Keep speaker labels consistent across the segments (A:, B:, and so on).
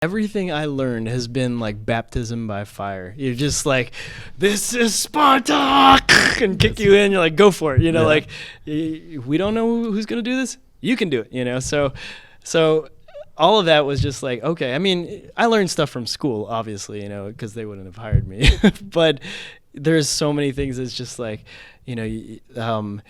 A: Everything I learned has been like baptism by fire. You're just like, this is Sparta, and kick you in. You're like, go for it. You know, like, we don't know who's going to do this. You can do it, you know? So all of that was just like, okay. I mean, I learned stuff from school, obviously, you know, because they wouldn't have hired me. But there's so many things that's just like, you know,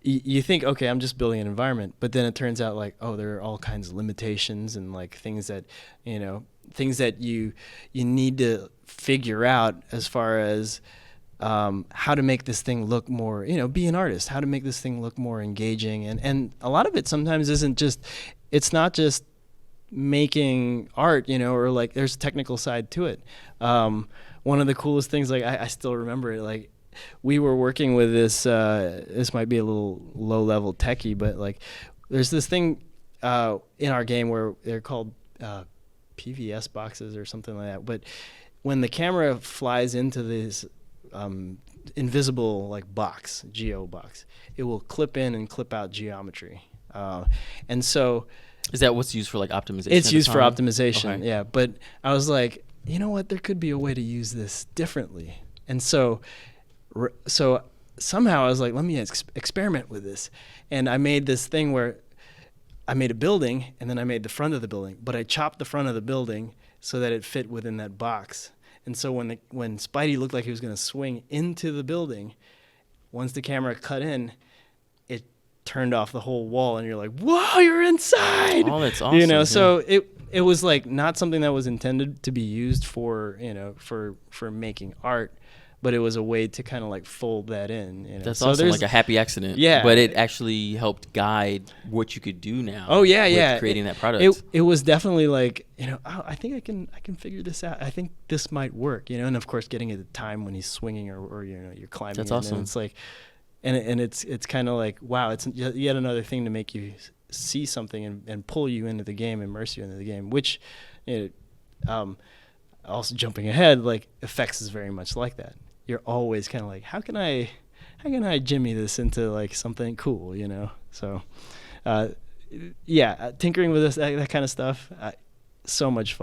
A: you think, okay, I'm just building an environment, but then it turns out like, oh, there are all kinds of limitations and like things that, you know, things that you need to figure out as far as how to make this thing look more, you know, be an artist, how to make this thing look more engaging. And a lot of it sometimes it's not just making art, you know, or like there's a technical side to it. One of the coolest things, like I still remember it, like, we were working with this, this might be a little low-level techie, but like there's this thing in our game where they're called PVS boxes or something like that. But when the camera flies into this invisible like box, geo box, it will clip in and clip out geometry. And so...
B: Is that what's used for like optimization?
A: It's used for optimization,
B: okay.
A: Yeah. But I was like, you know what? There could be a way to use this differently. And so somehow I was like, let me experiment with this. And I made this thing where I made a building and then I made the front of the building, but I chopped the front of the building so that it fit within that box. And so when Spidey looked like he was going to swing into the building, once the camera cut in, it turned off the whole wall and you're like, whoa, you're inside.
B: Oh, that's awesome.
A: You know, so it was like not something that was intended to be used for, you know, for making art. But it was a way to kind of like fold that in. You know?
B: That's awesome, like a happy accident.
A: Yeah.
B: But it actually helped guide what you could do now.
A: Oh yeah, yeah.
B: Creating that product.
A: It was definitely like, you know, oh, I think I can figure this out. I think this might work, you know. And of course, getting it at the time when he's swinging or you know you're climbing.
B: That's
A: in,
B: awesome.
A: And it's like, and it's kind of like, wow, it's yet another thing to make you see something and pull you into the game, immerse you into the game. Which, you know, also jumping ahead, like Effects is very much like that. You're always kind of like, how can I jimmy this into like something cool, you know? So, yeah, tinkering with this, that kind of stuff, so much fun.